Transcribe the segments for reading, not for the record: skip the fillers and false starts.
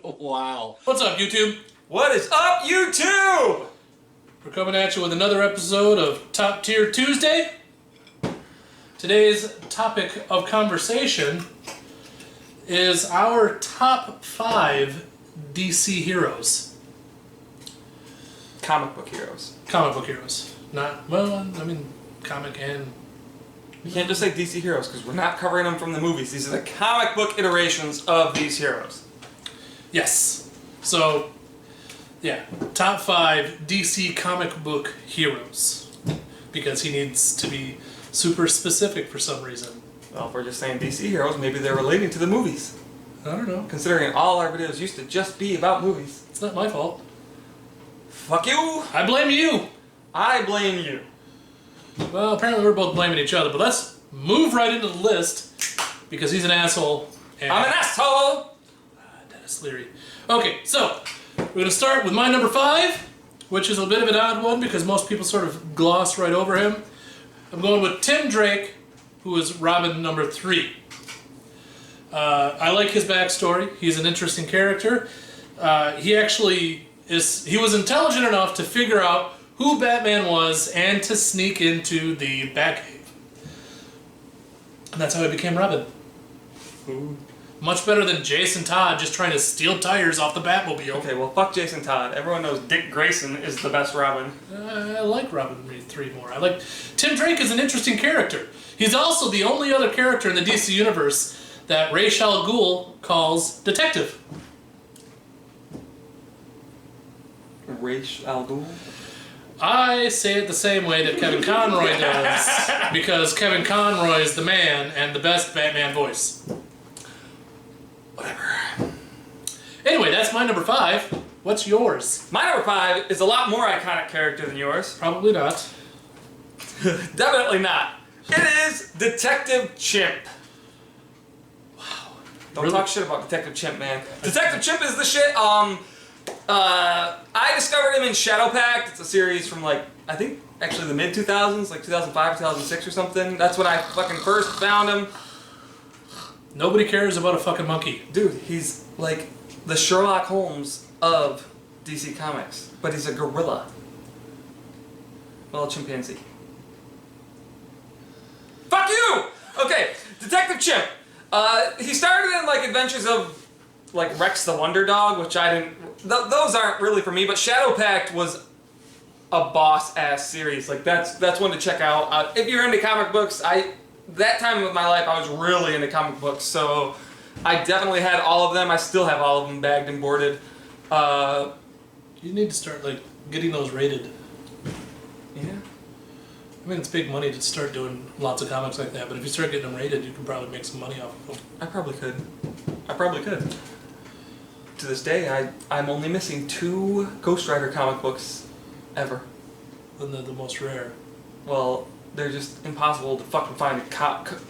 Wow. What's up, YouTube? What is up, YouTube? We're coming at you with another episode of Top Tier Tuesday. Today's topic of conversation is our top 5 DC heroes. Comic book heroes. Comic book heroes. Not, well, I mean, comic and... You can't just say DC heroes because we're not covering them from the movies. These are the comic book iterations of these heroes. Yes. So, yeah, top 5 DC comic book heroes. Because he needs to be super specific for some reason. Well, if we're just saying DC heroes, maybe they're relating to the movies. I don't know. Considering all our videos used to just be about movies. It's not my fault. Fuck you! I blame you! I blame you. Well, apparently we're both blaming each other, but let's move right into the list because he's an asshole. And I'm an asshole! Dennis Leary. Okay, so we're going to start with my number 5, which is a bit of an odd one because most people sort of gloss right over him. I'm going with Tim Drake, who is Robin number 3. I like his backstory. He's an interesting character. He was intelligent enough to figure out who Batman was and to sneak into the Batcave. And that's how he became Robin. Ooh. Much better than Jason Todd just trying to steal tires off the Batmobile. Okay, well, fuck Jason Todd. Everyone knows Dick Grayson is the best Robin. I like Robin 3 more. Tim Drake is an interesting character. He's also the only other character in the DC universe that Ra's al Ghul calls detective. Ra's al Ghul? I say it the same way that Kevin Conroy does, because Kevin Conroy is the man and the best Batman voice. Whatever. Anyway, that's my number 5. What's yours? My number 5 is a lot more iconic character than yours. Probably not. Definitely not. It is Detective Chimp. Wow. Don't Really? talk shit about Detective Chimp, man. Detective Chimp is the shit. I discovered him in Shadow Pact. It's a series from, like, I think actually the mid-2000s, like 2005, 2006 or something. That's when I fucking first found him. Nobody cares about a fucking monkey. Dude, he's like the Sherlock Holmes of DC Comics, but he's a gorilla. Well, a chimpanzee. Fuck you! Okay, Detective Chimp. He started in like Adventures of like Rex the Wonder Dog, which I didn't. Those aren't really for me. But Shadow Pact was a boss ass series. Like that's one to check out. If you're into comic books, that time of my life I was really into comic books, so I definitely had all of them. I still have all of them bagged and boarded. You need to start like getting those rated. Yeah. I mean, it's big money to start doing lots of comics like that, but if you start getting them rated, you can probably make some money off of them. I probably could. I probably could. To this day, I'm only missing 2 Ghost Rider comic books ever. And they're the most rare. Well, they're just impossible to fucking find a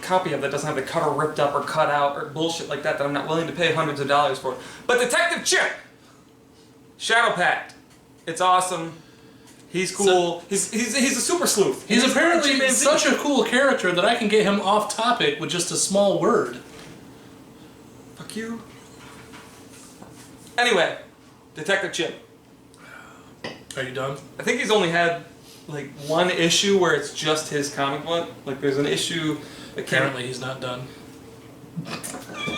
copy of that doesn't have the cover ripped up or cut out or bullshit like that I'm not willing to pay hundreds of dollars for. But Detective Chimp! Shadow Pact. It's awesome. He's cool. He's a super sleuth. He's apparently such a cool character that I can get him off topic with just a small word. Fuck you. Anyway, Detective Chimp. Are you done? I think he's only had like 1 issue where it's just his comic book. Like there's an issue that Apparently he's not done.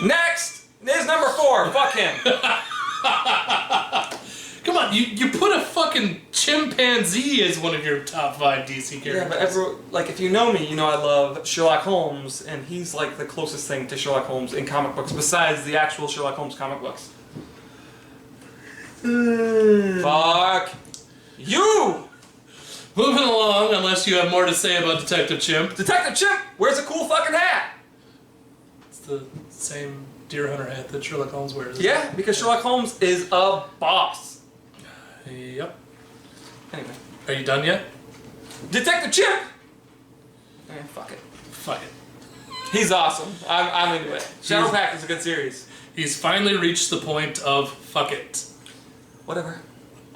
Next is number 4. Fuck him. Come on, you put a fucking chimpanzee as one of your top 5 DC characters. Yeah, but if you know me, you know I love Sherlock Holmes, and he's like the closest thing to Sherlock Holmes in comic books besides the actual Sherlock Holmes comic books. Fuck you! Moving along, unless you have more to say about Detective Chimp. Detective Chimp wears a cool fucking hat! It's the same deer hunter hat that Sherlock Holmes wears. Yeah, because Sherlock Holmes is a boss. Yep. Anyway. Are you done yet? Detective Chimp! Fuck it. Fuck it. He's awesome. I'm into it. Shadow Pact is a good series. He's finally reached the point of fuck it. Whatever.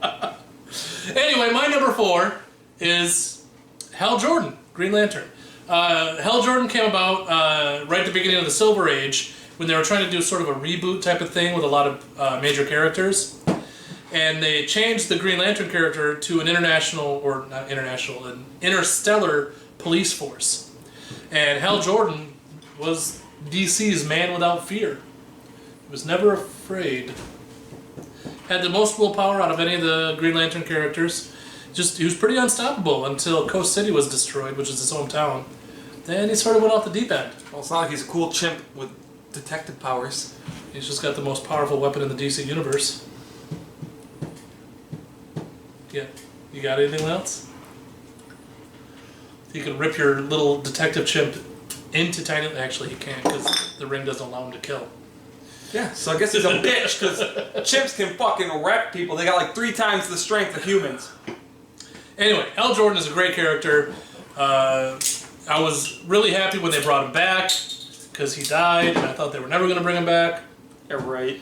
Anyway, my number 4 is Hal Jordan, Green Lantern. Hal Jordan came about right at the beginning of the Silver Age, when they were trying to do sort of a reboot type of thing with a lot of major characters. And they changed the Green Lantern character to an an interstellar police force. And Hal Jordan was DC's man without fear. He was never afraid. Had the most willpower out of any of the Green Lantern characters. He was pretty unstoppable until Coast City was destroyed, which is his hometown. Then he sort of went off the deep end. Well, it's not like he's a cool chimp with detective powers. He's just got the most powerful weapon in the DC universe. Yeah. You got anything else? He can rip your little detective chimp into tiny... Actually, he can't, because the ring doesn't allow him to kill. Yeah, so I guess he's a bitch, because chimps can fucking wreck people. They got like 3 times the strength of humans. Anyway, Hal Jordan is a great character. I was really happy when they brought him back, because he died, and I thought they were never going to bring him back. Yeah, right.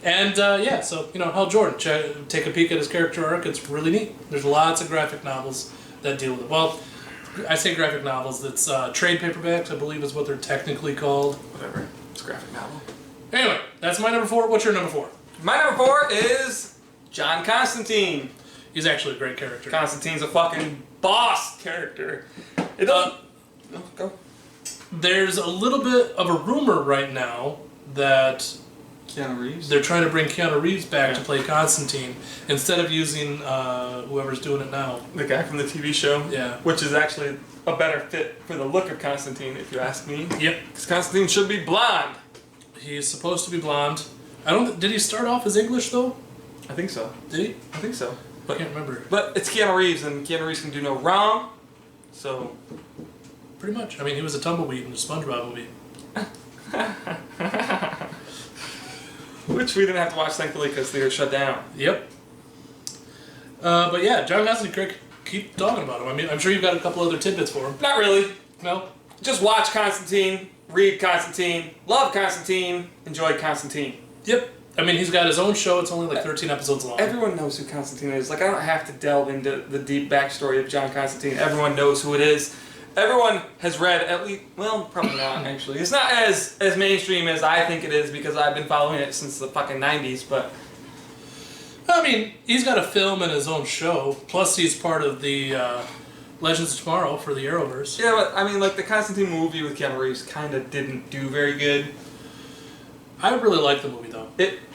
And yeah, so, Hal Jordan, take a peek at his character arc. It's really neat. There's lots of graphic novels that deal with it. Well, I say graphic novels. It's trade paperbacks, I believe is what they're technically called. Whatever. It's a graphic novel. Anyway, that's my number 4. What's your number 4? My number 4 is John Constantine. He's actually a great character. Constantine's a fucking boss character. It doesn't... No, go. There's a little bit of a rumor right now that... Keanu Reeves? They're trying to bring Keanu Reeves back to play Constantine instead of using whoever's doing it now. The guy from the TV show? Yeah. Which is actually a better fit for the look of Constantine, if you ask me. Yep. Because Constantine should be blonde. He's supposed to be blonde. Did he start off as English, though? I think so. Did he? I think so. I can't remember. But it's Keanu Reeves, and Keanu Reeves can do no wrong, so... Pretty much. I mean, he was a tumbleweed in the SpongeBob movie. Which we didn't have to watch, thankfully, because they were shut down. Yep. But yeah, John Constantine, keep talking about him. I mean, I'm sure you've got a couple other tidbits for him. Not really. No? Just watch Constantine, read Constantine, love Constantine, enjoy Constantine. Yep. I mean, he's got his own show. It's only like 13 episodes long. Everyone knows who Constantine is. Like, I don't have to delve into the deep backstory of John Constantine. Everyone knows who it is. Everyone has read at least... Well, probably not, actually. It's not as mainstream as I think it is because I've been following it since the fucking 90s, but... I mean, he's got a film and his own show. Plus, he's part of the Legends of Tomorrow for the Arrowverse. Yeah, but, I mean, like, the Constantine movie with Keanu Reeves kind of didn't do very good. I really like the movie, though.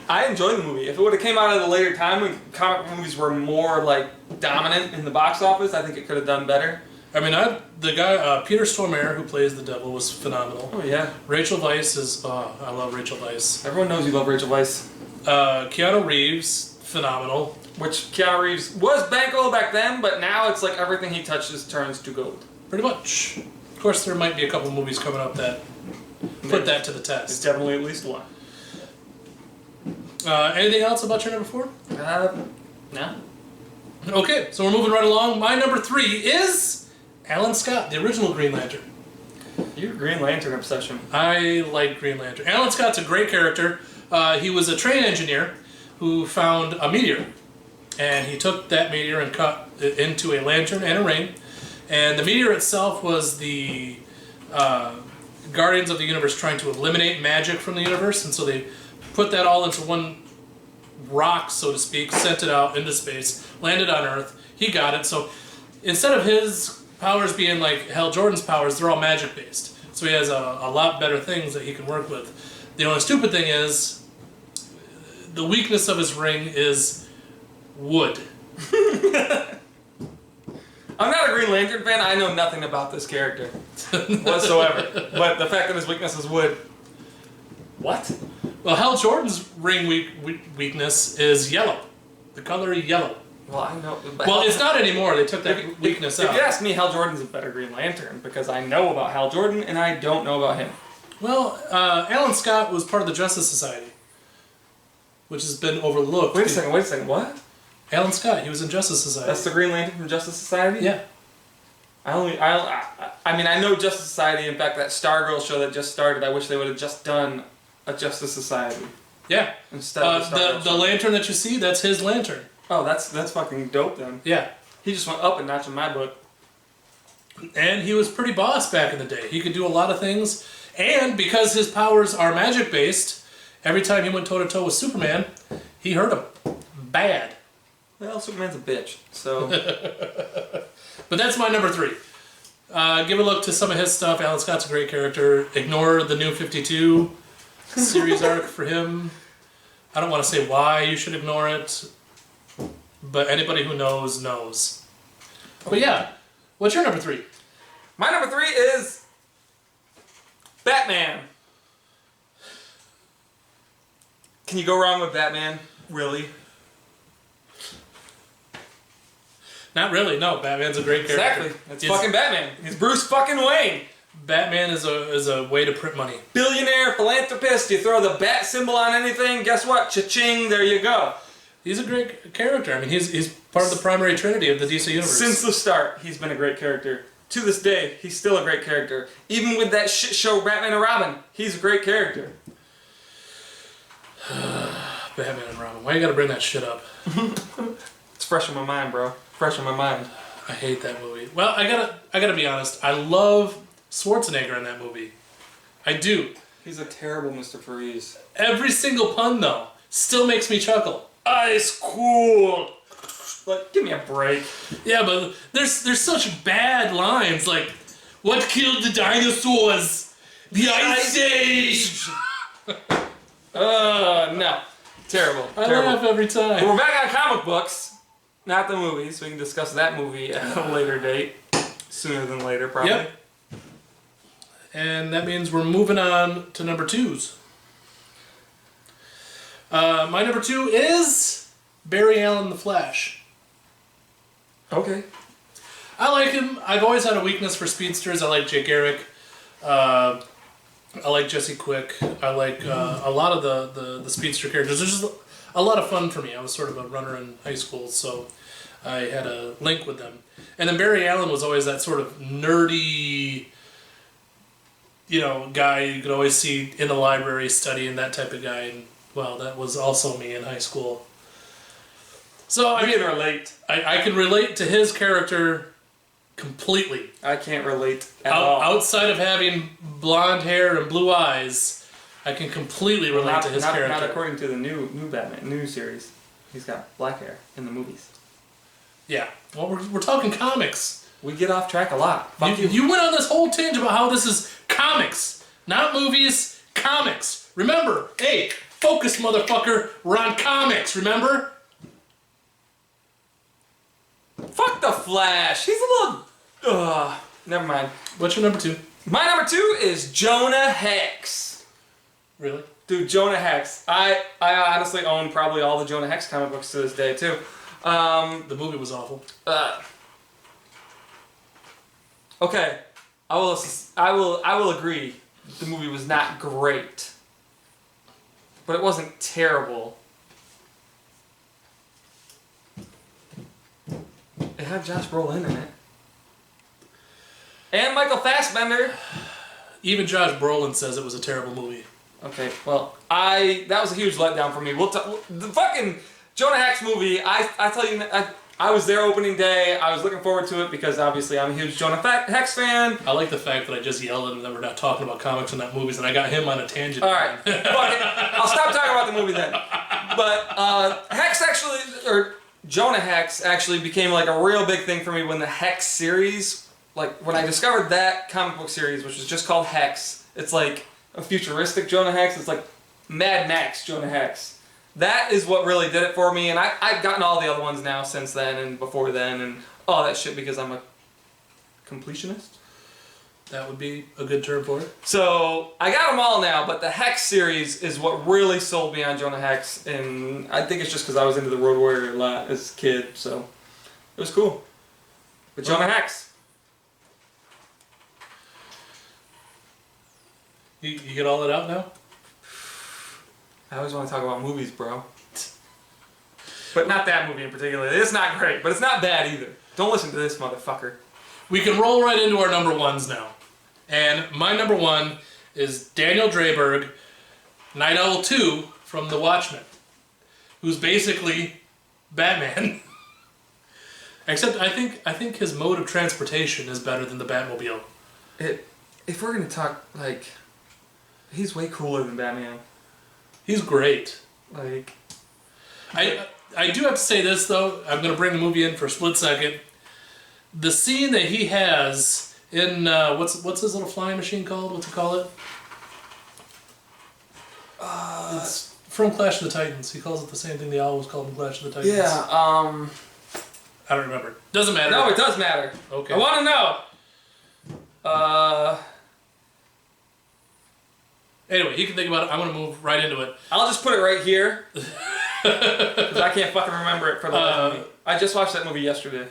I enjoyed the movie. If it would have came out at a later time when comic movies were more, like, dominant in the box office, I think it could have done better. I mean, the guy, Peter Stormare, who plays the devil, was phenomenal. Oh, yeah. Rachel Weisz is... I love Rachel Weisz. Everyone knows you love Rachel Weisz. Keanu Reeves, phenomenal. Which Keanu Reeves was bankroll back then, but now it's like everything he touches turns to gold. Pretty much. Of course, there might be a couple movies coming up that put that to the There's test. definitely at least one. Anything else about your number 4? No. Okay, so we're moving right along. My number 3 is Alan Scott, the original Green Lantern. Your Green Lantern obsession. I like Green Lantern. Alan Scott's a great character. He was a train engineer who found a meteor. And he took that meteor and cut it into a lantern and a ring. And the meteor itself was the Guardians of the Universe trying to eliminate magic from the universe. And so they put that all into one rock, so to speak, sent it out into space, landed on Earth. He got it. So instead of his powers being like Hal Jordan's powers, they're all magic based. So he has a lot better things that he can work with. The only stupid thing is the weakness of his ring is wood. I'm not a Green Lantern fan. I know nothing about this character whatsoever. But the fact that his weakness is wood. What? Well, Hal Jordan's ring weakness is yellow. The color yellow. Well, I know. Well, it's not anymore. They took that weakness out. If you ask me, Hal Jordan's a better Green Lantern because I know about Hal Jordan and I don't know about him. Well, Alan Scott was part of the Justice Society, which has been overlooked. Wait a second, what? Alan Scott, he was in Justice Society. That's the Green Lantern from Justice Society? Yeah. I mean, I know Justice Society. In fact, that Stargirl show that just started, I wish they would have just done a Justice Society. Yeah. Instead of the lantern that you see, that's his lantern. Oh, that's fucking dope then. Yeah. He just went up a notch in my book. And he was pretty boss back in the day. He could do a lot of things. And because his powers are magic-based, every time he went toe-to-toe with Superman, he hurt him. Bad. Well, Superman's a bitch, so... But that's my number 3. Give a look to some of his stuff. Alan Scott's a great character. Ignore the New 52 series arc for him. I don't want to say why you should ignore it, but anybody who knows, knows. But yeah, what's your number 3? My number 3 is... Batman. Can you go wrong with Batman? Really? Not really, no. Batman's a great character. Exactly. It's fucking Batman. He's Bruce fucking Wayne. Batman is a way to print money. Billionaire, philanthropist, you throw the bat symbol on anything, guess what? Cha-ching, there you go. He's a great character. I mean, he's part of the primary trinity of the DC universe. Since the start, he's been a great character. To this day, he's still a great character. Even with that shit show, Batman and Robin, he's a great character. Batman and Robin. Why you gotta bring that shit up? It's fresh in my mind, bro. Fresh in my mind. I hate that movie. Well, I gotta be honest. I love Schwarzenegger in that movie. I do. He's a terrible Mr. Freeze. Every single pun, though, still makes me chuckle. Ice cool. Like, give me a break. Yeah, but there's such bad lines like, "What killed the dinosaurs? The Ice Age." No. Terrible. I terrible. laugh every time. But we're back on comic books, not the movies. So we can discuss that movie at a later date, sooner than later, probably. Yep. And that means we're moving on to number 2s. My number 2 is Barry Allen the Flash. Okay. I like him. I've always had a weakness for speedsters. I like Jake Garrick. I like Jesse Quick. I like a lot of the speedster characters. There's just a lot of fun for me. I was sort of a runner in high school, so I had a link with them. And then Barry Allen was always that sort of nerdy, guy you could always see in the library studying, that type of guy. And, well, that was also me in high school. So I can relate. I can relate to his character completely. I can't relate at all. Outside of having blonde hair and blue eyes, I can completely relate to his character. Not according to the new Batman, new series. He's got black hair in the movies. Yeah. Well, we're talking comics. We get off track a lot. You went on this whole tinge about how this is comics, not movies, comics. Remember, hey, focus, motherfucker. We're on comics, remember? Fuck the Flash. He's a little... never mind. What's your number 2? My number 2 is Jonah Hex. Really? Dude, Jonah Hex. I honestly own probably all the Jonah Hex comic books to this day, too. The movie was awful. Okay. I will agree. The movie was not great. But it wasn't terrible. It had Josh Brolin in it. And Michael Fassbender. Even Josh Brolin says it was a terrible movie. Okay, well, that was a huge letdown for me. The fucking Jonah Hex movie, I tell you, I was there opening day. I was looking forward to it because obviously I'm a huge Jonah Hex fan. I like the fact that I just yelled at him that we're not talking about comics and not movies, and I got him on a tangent. Alright, fuck it. I'll stop talking about the movie then. But Hex actually, or Jonah Hex actually became like a real big thing for me when the Hex series, like when I discovered that comic book series, which was just called Hex. It's like a futuristic Jonah Hex. It's like Mad Max Jonah Hex. That is what really did it for me, and I've gotten all the other ones now since then and before then and all that shit because I'm a completionist. That would be a good term for it. So I got them all now, but the Hex series is what really sold me on Jonah Hex, and I think it's just because I was into the Road Warrior a lot as a kid, so it was cool. But Jonah Hex. You get all that out now? I always want to talk about movies, bro. But not that movie in particular. It's not great, but it's not bad either. Don't listen to this motherfucker. We can roll right into our number 1s now. And my number 1 is Daniel Dreyberg, Night Owl 2 from The Watchmen, who's basically Batman. Except I think his mode of transportation is better than the Batmobile. If we're gonna talk like He's way cooler than Batman. He's great. Like, I do have to say this though. I'm going to bring the movie in for a split second. The scene that he has in what's his little flying machine called? What's it call it? It's from Clash of the Titans. He calls it the same thing they always called in Clash of the Titans. yeah. I don't remember. Doesn't matter. No, it does matter. Okay. I want to know. Anyway, he can think about it. I'm going to move right into it. I'll just put it right here. Because I can't fucking remember it for the life of me. I just watched that movie yesterday.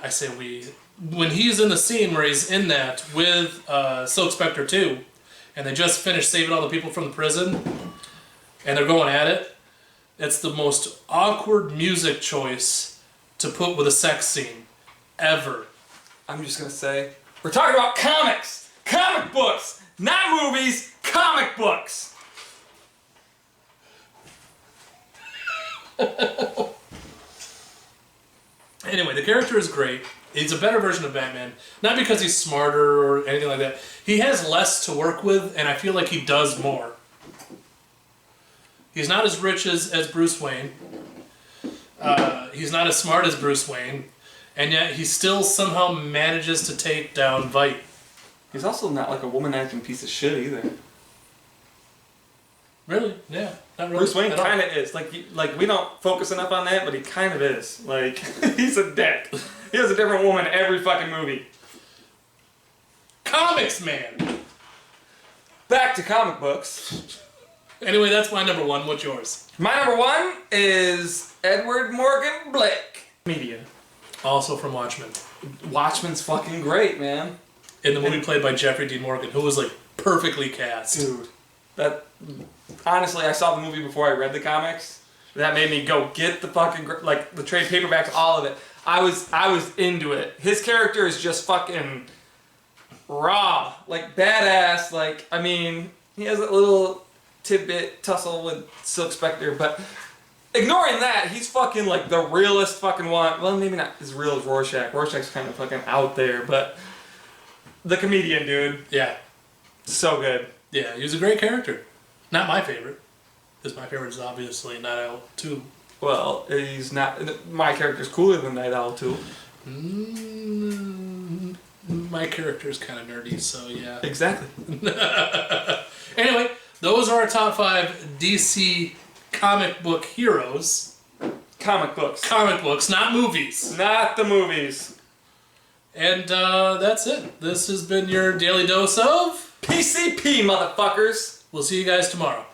I say we. When he's in the scene where he's in that with Silk Spectre 2, and they just finished saving all the people from the prison, and they're going at it, it's the most awkward music choice to put with a sex scene ever. I'm just going to say, we're talking about comics! Comic books! Not movies, comic books! Anyway, the character is great. He's a better version of Batman. Not because he's smarter or anything like that. He has less to work with, and I feel like he does more. He's not as rich as Bruce Wayne. He's not as smart as Bruce Wayne. And yet he still somehow manages to take down Vite. He's also not like a womanizing piece of shit either. Really? Yeah. Not really. Bruce Wayne kind of is. Like we don't focus enough on that, but he kind of is. Like, he's a dick. He has a different woman every fucking movie. Comics, man! Back to comic books. Anyway, that's my number one. What's yours? My number one is Edward Morgan Blake. Media. Also from Watchmen. Watchmen's fucking great, man. In the movie played by Jeffrey Dean Morgan, who was like perfectly cast. Dude. That, honestly, I saw the movie before I read the comics. That made me go get the fucking, like, the trade paperbacks, all of it. I was into it. His character is just fucking raw. Like, badass. Like, I mean, he has a little tidbit tussle with Silk Spectre, but ignoring that, he's fucking, like, the realest fucking one. Well, maybe not as real as Rorschach. Rorschach's kind of fucking out there, but the comedian, dude. Yeah. So good. Yeah, he was a great character. Not my favorite. Because my favorite is obviously Night Owl 2. Well, he's not. My character's cooler than Night Owl 2. My character's kind of nerdy, so yeah. Exactly. Anyway, those are our top 5 DC comic book heroes. Comic books. Comic books, not movies. Not the movies. And that's it. This has been your daily dose of PCP, motherfuckers. We'll see you guys tomorrow.